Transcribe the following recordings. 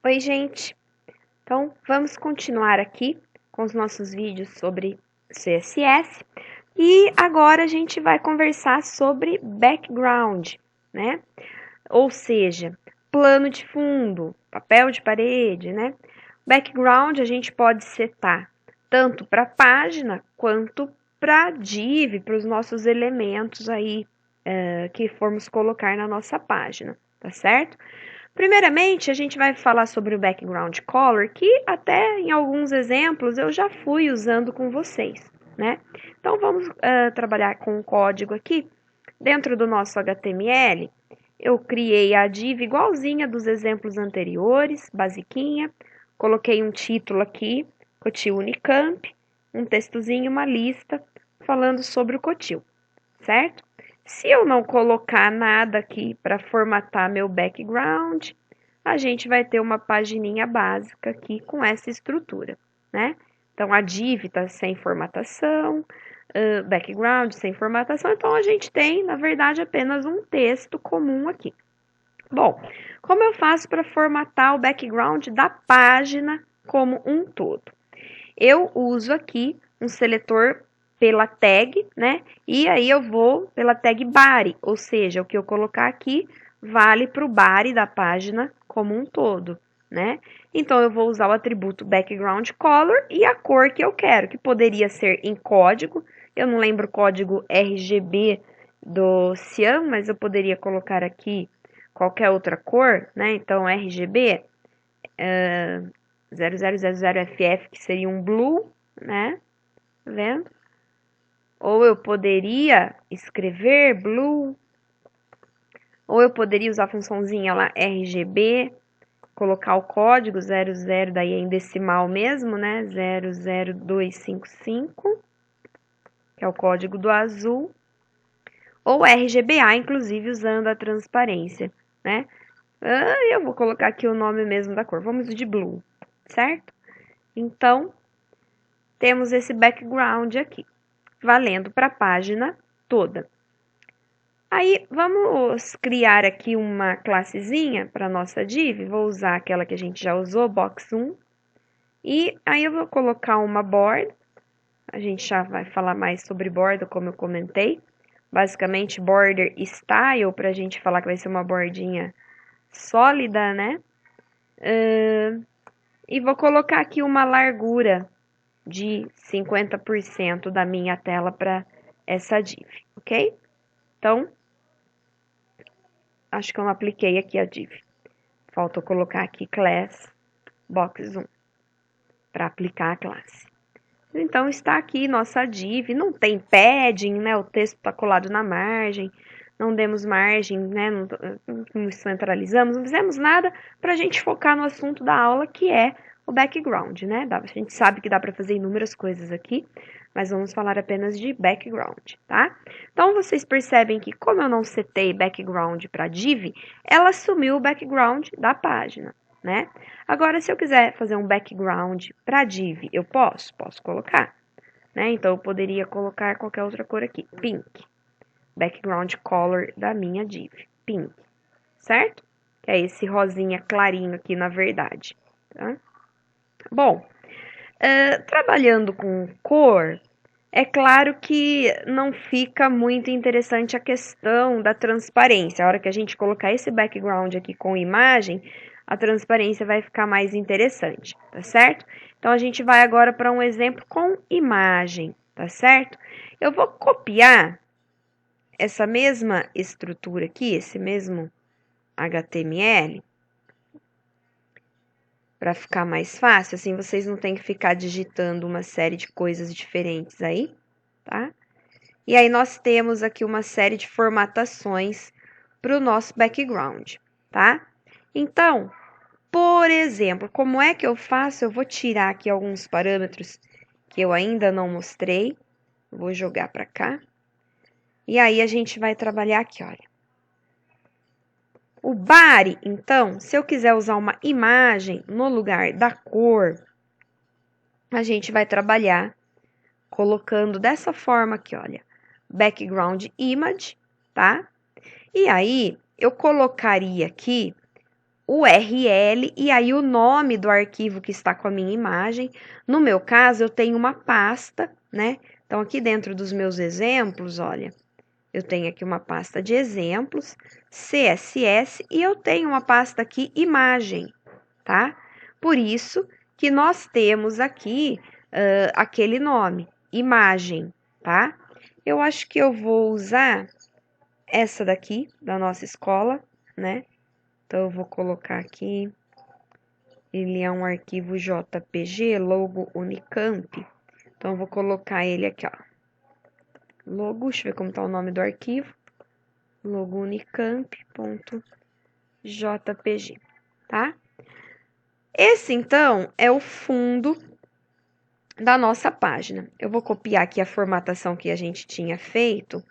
Oi, gente! Então, vamos continuar aqui com os nossos vídeos sobre CSS e agora a gente vai conversar sobre background, né? Ou seja, plano de fundo, papel de parede, né? Background a gente pode setar tanto para a página quanto para div, para os nossos elementos aí que formos colocar na nossa página, tá certo? Primeiramente, a gente vai falar sobre o background color, que até em alguns exemplos eu já fui usando com vocês, né? Então, vamos trabalhar com o código aqui. Dentro do nosso HTML, eu criei a div igualzinha dos exemplos anteriores, basiquinha. Coloquei um título aqui, Cotil Unicamp, um textozinho, uma lista, falando sobre o Cotil, certo? Se eu não colocar nada aqui para formatar meu background, a gente vai ter uma pagininha básica aqui com essa estrutura, né? Então, a div está sem formatação, background sem formatação, então a gente tem, na verdade, apenas um texto comum aqui. Bom, como eu faço para formatar o background da página como um todo? Eu uso aqui um seletor pela tag, né? E aí eu vou pela tag body, ou seja, o que eu colocar aqui vale para o body da página como um todo, né? Então eu vou usar o atributo background color e a cor que eu quero, que poderia ser em código. Eu não lembro o código RGB do Cyan, mas eu poderia colocar aqui qualquer outra cor, né? Então RGB 0000FF, que seria um blue, né? Tá vendo? Ou eu poderia escrever blue, ou eu poderia usar a funçãozinha lá RGB, colocar o código 00, daí é em decimal mesmo, né? 00255, que é o código do azul, ou RGBA, inclusive usando a transparência, né? Eu vou colocar aqui o nome mesmo da cor, vamos de blue, certo? Então, temos esse background aqui, valendo para a página toda. Aí, vamos criar aqui uma classezinha para nossa div. Vou usar aquela que a gente já usou, box1. E aí, eu vou colocar uma borda. A gente já vai falar mais sobre borda, como eu comentei. Basicamente, border style, para a gente falar que vai ser uma bordinha sólida, né? E vou colocar aqui uma largura de 50% da minha tela para essa div, ok? Então, acho que eu não apliquei aqui a div. Falta eu colocar aqui class box1 para aplicar a classe. Então, está aqui nossa div, não tem padding, né? O texto está colado na margem, não demos margem, né? Não centralizamos, não fizemos nada para a gente focar no assunto da aula, que é o background, né? A gente sabe que dá para fazer inúmeras coisas aqui, mas vamos falar apenas de background, tá? Então, vocês percebem que, como eu não setei background para div, ela assumiu o background da página, né? Agora, se eu quiser fazer um background para div, eu posso? Posso colocar, né? Então, eu poderia colocar qualquer outra cor aqui, pink. Background color da minha div, pink, certo? Que é esse rosinha clarinho aqui, na verdade, tá? Bom, trabalhando com cor, é claro que não fica muito interessante a questão da transparência. A hora que a gente colocar esse background aqui com imagem, a transparência vai ficar mais interessante, tá certo? Então, a gente vai agora para um exemplo com imagem, tá certo? Eu vou copiar essa mesma estrutura aqui, esse mesmo HTML, para ficar mais fácil, assim vocês não têm que ficar digitando uma série de coisas diferentes aí, tá? E aí nós temos aqui uma série de formatações para o nosso background, tá? Então, por exemplo, como é que eu faço? Eu vou tirar aqui alguns parâmetros que eu ainda não mostrei, vou jogar para cá. E aí a gente vai trabalhar aqui, olha. O body, então, se eu quiser usar uma imagem no lugar da cor, a gente vai trabalhar colocando dessa forma aqui, olha, background image, tá? E aí, eu colocaria aqui URL e aí o nome do arquivo que está com a minha imagem. No meu caso, eu tenho uma pasta, né? Então, aqui dentro dos meus exemplos, olha, eu tenho aqui uma pasta de exemplos, CSS, e eu tenho uma pasta aqui, imagem, tá? Por isso que nós temos aqui aquele nome, imagem, tá? Eu acho que eu vou usar essa daqui, da nossa escola, né? Então, eu vou colocar aqui, ele é um arquivo JPG, logo Unicamp. Então, eu vou colocar ele aqui, ó. Logo, deixa eu ver como tá o nome do arquivo. Logo unicamp.jpg, tá? Esse, então, é o fundo da nossa página. Eu vou copiar aqui a formatação que a gente tinha feito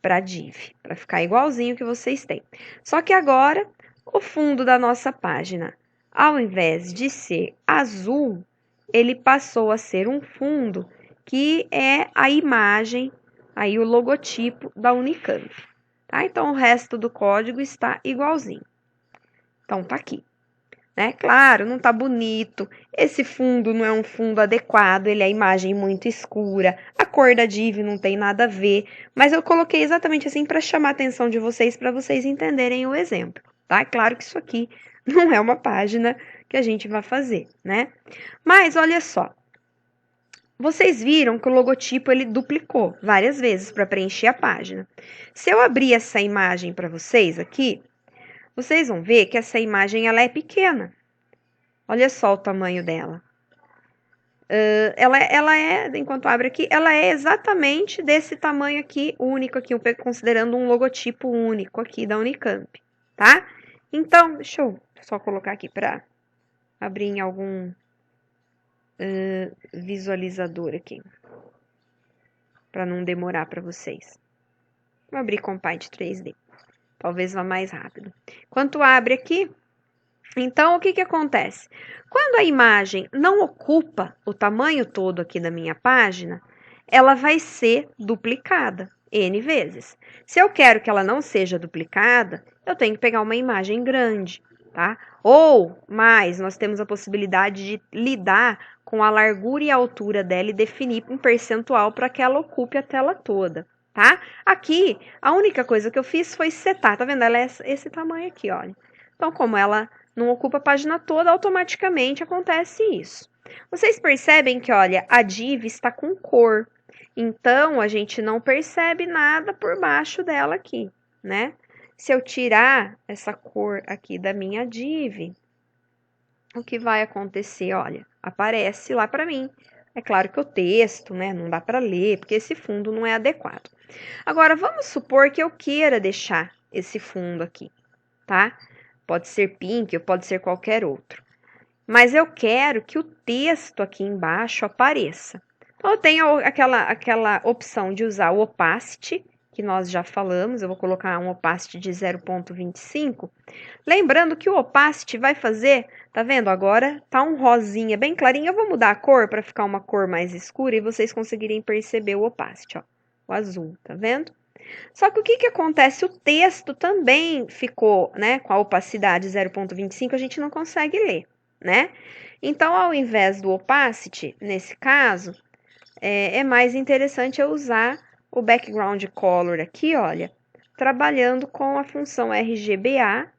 para div, para ficar igualzinho que vocês têm. Só que agora, o fundo da nossa página, ao invés de ser azul, ele passou a ser um fundo que é a imagem, aí o logotipo da Unicamp. Tá? Então, o resto do código está igualzinho. Então, tá aqui. Né? Claro, não tá bonito, esse fundo não é um fundo adequado, ele é a imagem muito escura, a cor da div não tem nada a ver, mas eu coloquei exatamente assim para chamar a atenção de vocês, para vocês entenderem o exemplo, tá? Claro que isso aqui não é uma página que a gente vai fazer, né? Mas olha só, vocês viram que o logotipo ele duplicou várias vezes para preencher a página. Se eu abrir essa imagem para vocês aqui, vocês vão ver que essa imagem ela é pequena. Olha só o tamanho dela. Ela é, enquanto abre aqui, ela é exatamente desse tamanho aqui, único aqui, considerando um logotipo único aqui da Unicamp, tá? Então, deixa eu só colocar aqui para abrir em algum visualizador aqui, para não demorar para vocês. Vou abrir com Paint 3D. Talvez vá mais rápido. Enquanto abre aqui, então o que acontece? Quando a imagem não ocupa o tamanho todo aqui da minha página, ela vai ser duplicada N vezes. Se eu quero que ela não seja duplicada, eu tenho que pegar uma imagem grande, tá? Ou mais, nós temos a possibilidade de lidar com a largura e a altura dela e definir um percentual para que ela ocupe a tela toda. Tá? Aqui, a única coisa que eu fiz foi setar, tá vendo? Ela é esse tamanho aqui, olha. Então, como ela não ocupa a página toda, automaticamente acontece isso. Vocês percebem que, olha, a div está com cor. Então, a gente não percebe nada por baixo dela aqui, né? Se eu tirar essa cor aqui da minha div, o que vai acontecer? Olha, aparece lá para mim. É claro que o texto, né, não dá para ler, porque esse fundo não é adequado. Agora, vamos supor que eu queira deixar esse fundo aqui, tá? Pode ser pink ou pode ser qualquer outro. Mas eu quero que o texto aqui embaixo apareça. Então, eu tenho aquela opção de usar o opacity, que nós já falamos, eu vou colocar um opacity de 0,25. Lembrando que o opacity vai fazer, tá vendo? Agora tá um rosinha bem clarinho. Eu vou mudar a cor para ficar uma cor mais escura e vocês conseguirem perceber o opacity, ó. O azul, tá vendo? Só que o que acontece? O texto também ficou, né, com a opacidade 0,25, a gente não consegue ler, né? Então, ao invés do opacity, nesse caso, é mais interessante eu usar o background color aqui, olha, trabalhando com a função RGBA,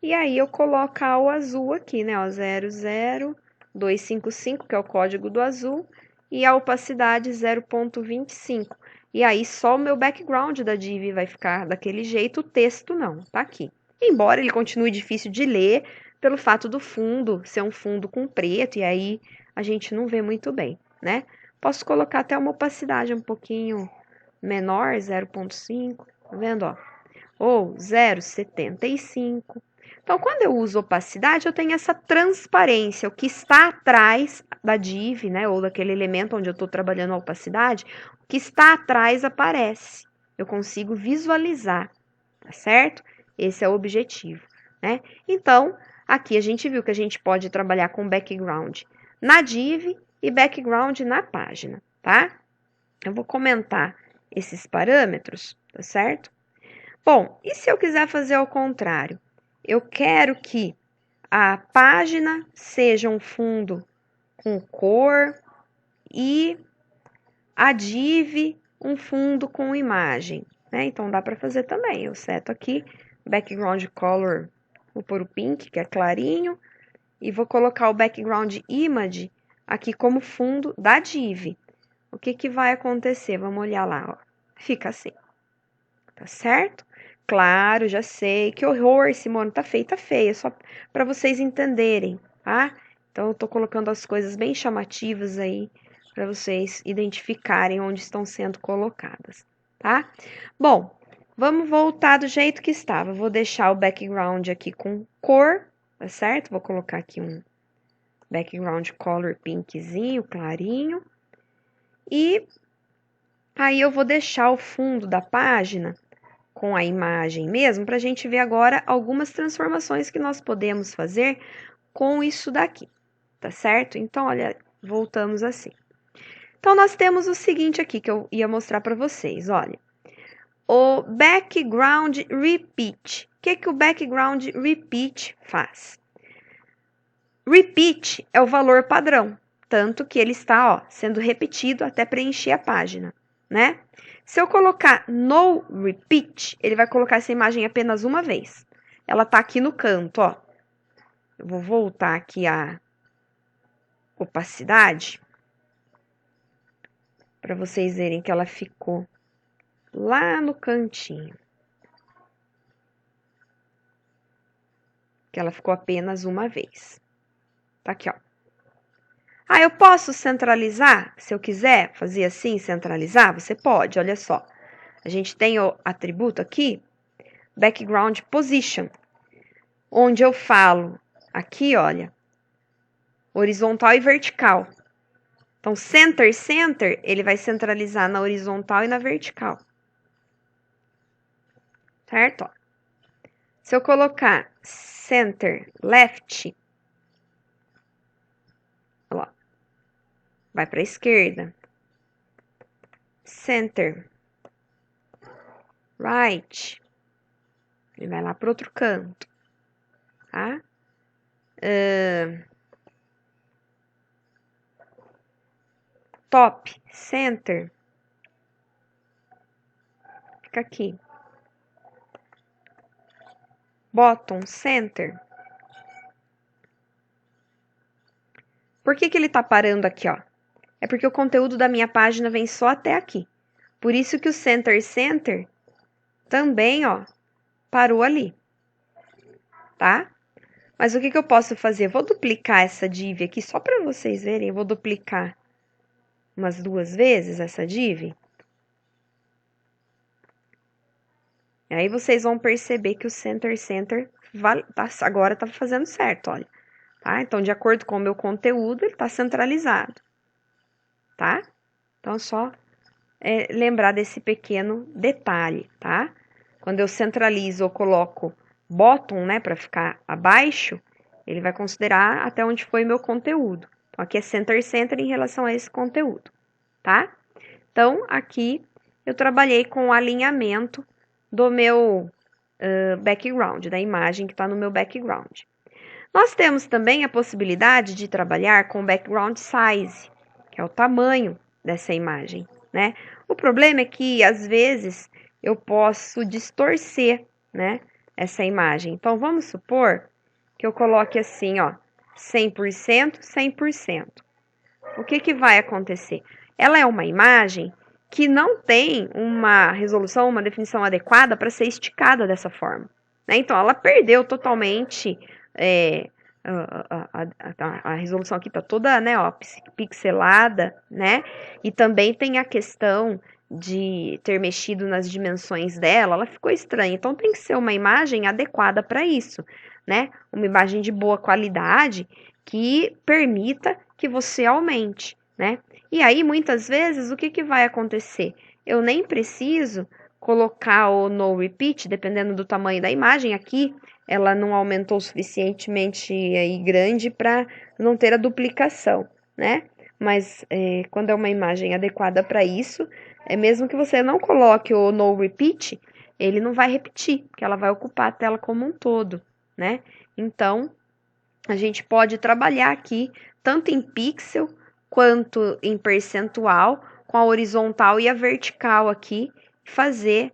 e aí eu colocar o azul aqui, né, ó, 00255, que é o código do azul, e a opacidade 0,25. E aí, só o meu background da div vai ficar daquele jeito, o texto não, tá aqui. Embora ele continue difícil de ler, pelo fato do fundo ser um fundo com preto, e aí a gente não vê muito bem, né? Posso colocar até uma opacidade um pouquinho menor, 0,5, tá vendo, ó? Ou 0,75. Então, quando eu uso opacidade, eu tenho essa transparência, o que está atrás da div, né, ou daquele elemento onde eu estou trabalhando a opacidade, o que está atrás aparece. Eu consigo visualizar, tá certo? Esse é o objetivo, né? Então, aqui a gente viu que a gente pode trabalhar com background na div e background na página, tá? Eu vou comentar esses parâmetros, tá certo? Bom, e se eu quiser fazer ao contrário? Eu quero que a página seja um fundo com cor e a div um fundo com imagem, né? Então dá para fazer também. Eu seto aqui background color, vou pôr o pink, que é clarinho, e vou colocar o background image aqui como fundo da div. O que que vai acontecer? Vamos olhar lá, ó. Fica assim. Tá certo? Claro, já sei. Que horror, Simone, tá feia, só para vocês entenderem, tá? Então eu tô colocando as coisas bem chamativas aí para vocês identificarem onde estão sendo colocadas, tá? Bom, vamos voltar do jeito que estava. Vou deixar o background aqui com cor, tá certo? Vou colocar aqui um background color pinkzinho, clarinho. E aí eu vou deixar o fundo da página com a imagem mesmo, para a gente ver agora algumas transformações que nós podemos fazer com isso daqui, tá certo? Então, olha, voltamos assim. Então, nós temos o seguinte aqui que eu ia mostrar para vocês, olha. O background repeat. O que que o background repeat faz? Repeat é o valor padrão, tanto que ele está, ó, sendo repetido até preencher a página, né? Se eu colocar no repeat, ele vai colocar essa imagem apenas uma vez. Ela tá aqui no canto, ó. Eu vou voltar aqui a opacidade para vocês verem que ela ficou lá no cantinho. Que ela ficou apenas uma vez. Tá aqui, ó. Ah, eu posso centralizar? Se eu quiser fazer assim, centralizar, você pode, olha só. A gente tem o atributo aqui, background position, onde eu falo aqui, olha, horizontal e vertical. Então, center, ele vai centralizar na horizontal e na vertical. Certo? Ó. Se eu colocar center left, ó, vai para a esquerda. Center right, ele vai lá para outro canto, tá? Top center, fica aqui. Bottom center. Por que que ele tá parando aqui, ó? É porque o conteúdo da minha página vem só até aqui. Por isso que o center também, ó, parou ali, tá? Mas o que que eu posso fazer? Vou duplicar essa div aqui só para vocês verem. Eu vou duplicar umas 2 vezes essa div. E aí vocês vão perceber que o center agora tá fazendo certo, olha. Tá? Então, de acordo com o meu conteúdo, ele tá centralizado, tá? Então, só lembrar desse pequeno detalhe, tá? Quando eu centralizo ou coloco bottom, né, para ficar abaixo, ele vai considerar até onde foi meu conteúdo. Então, aqui é center em relação a esse conteúdo, tá? Então, aqui eu trabalhei com o alinhamento do meu background, da imagem que está no meu background. Nós temos também a possibilidade de trabalhar com o background size, que é o tamanho dessa imagem, né? O problema é que, às vezes, eu posso distorcer, né, essa imagem. Então, vamos supor que eu coloque assim, ó, 100%, 100%. O que que vai acontecer? Ela é uma imagem que não tem uma resolução, uma definição adequada para ser esticada dessa forma, né? Então, ela perdeu totalmente a resolução aqui tá toda, né, ó, pixelada, né? E também tem a questão de ter mexido nas dimensões dela, ela ficou estranha. Então tem que ser uma imagem adequada para isso, né? Uma imagem de boa qualidade que permita que você aumente, né? E aí muitas vezes o que que vai acontecer? Eu nem preciso colocar o no repeat, dependendo do tamanho da imagem aqui, ela não aumentou suficientemente aí grande para não ter a duplicação, né? Mas quando é uma imagem adequada para isso, mesmo que você não coloque o no repeat, ele não vai repetir, porque ela vai ocupar a tela como um todo, né? Então, a gente pode trabalhar aqui tanto em pixel quanto em percentual, com a horizontal e a vertical aqui, fazer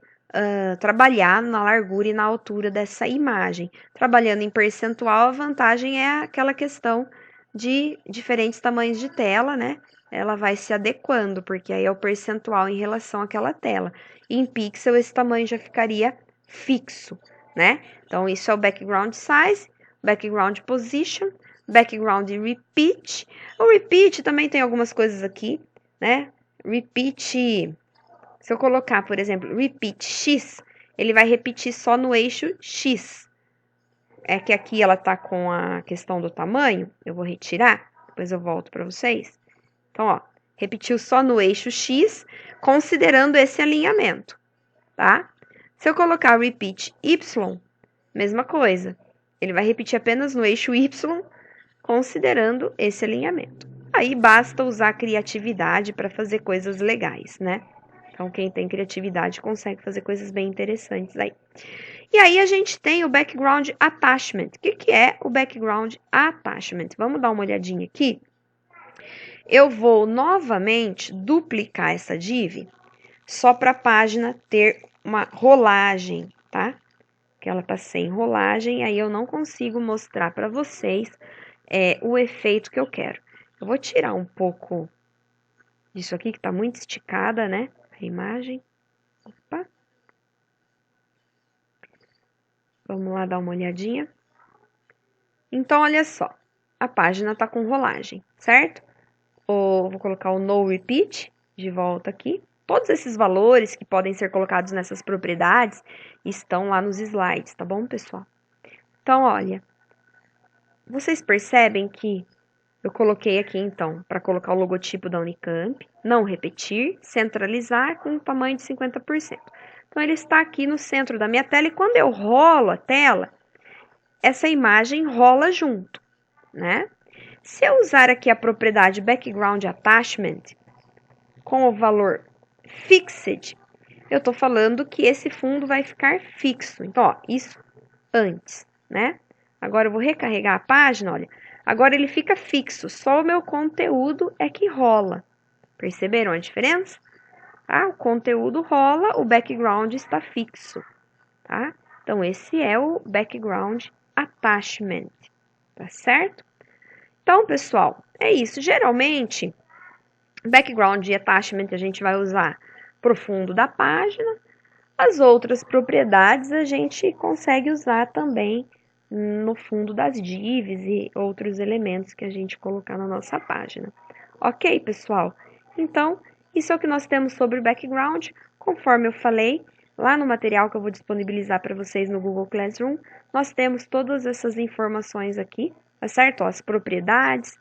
trabalhar na largura e na altura dessa imagem. Trabalhando em percentual, a vantagem é aquela questão de diferentes tamanhos de tela, né? Ela vai se adequando, porque aí é o percentual em relação àquela tela. E em pixel, esse tamanho já ficaria fixo, né? Então, isso é o background size, background position, background repeat. O repeat também tem algumas coisas aqui, né? Repeat, se eu colocar, por exemplo, repeat x, ele vai repetir só no eixo x. É que aqui ela tá com a questão do tamanho, eu vou retirar, depois eu volto para vocês. Então, ó, repetiu só no eixo x, considerando esse alinhamento, tá? Se eu colocar repeat y, mesma coisa. Ele vai repetir apenas no eixo y, considerando esse alinhamento. Aí basta usar criatividade para fazer coisas legais, né? Então, quem tem criatividade consegue fazer coisas bem interessantes aí. E aí, a gente tem o background attachment. O que é o background attachment? Vamos dar uma olhadinha aqui. Eu vou novamente duplicar essa div só para a página ter uma rolagem, tá? Que ela tá sem rolagem, aí eu não consigo mostrar para vocês o efeito que eu quero. Eu vou tirar um pouco disso aqui, que tá muito esticada, né? A imagem. Opa. Vamos lá dar uma olhadinha. Então, olha só. A página tá com rolagem, certo? Vou colocar o no repeat de volta aqui. Todos esses valores que podem ser colocados nessas propriedades estão lá nos slides, tá bom, pessoal? Então, olha. Vocês percebem que eu coloquei aqui, então, para colocar o logotipo da Unicamp, não repetir, centralizar com um tamanho de 50%. Então, ele está aqui no centro da minha tela e quando eu rolo a tela, essa imagem rola junto, né? Se eu usar aqui a propriedade Background Attachment com o valor Fixed, eu estou falando que esse fundo vai ficar fixo. Então, ó, isso antes, né? Agora eu vou recarregar a página, olha. Agora ele fica fixo, só o meu conteúdo é que rola. Perceberam a diferença? Tá? O conteúdo rola, o background está fixo, tá? Então, esse é o background attachment, tá certo? Então, pessoal, é isso. Geralmente, background e attachment a gente vai usar pro fundo da página. As outras propriedades a gente consegue usar também no fundo das divs e outros elementos que a gente colocar na nossa página. Ok, pessoal? Então, isso é o que nós temos sobre background. Conforme eu falei, lá no material que eu vou disponibilizar para vocês no Google Classroom, nós temos todas essas informações aqui, tá certo? Ó, as propriedades,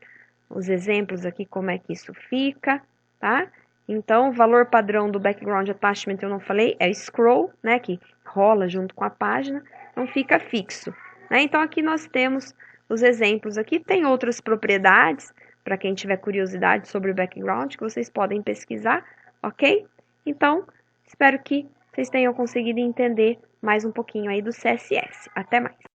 os exemplos aqui, como é que isso fica, tá? Então, o valor padrão do background attachment, eu não falei, é scroll, né, que rola junto com a página, não fica fixo, né? Então, aqui nós temos os exemplos aqui, tem outras propriedades, para quem tiver curiosidade sobre o background, que vocês podem pesquisar, ok? Então, espero que vocês tenham conseguido entender mais um pouquinho aí do CSS. Até mais!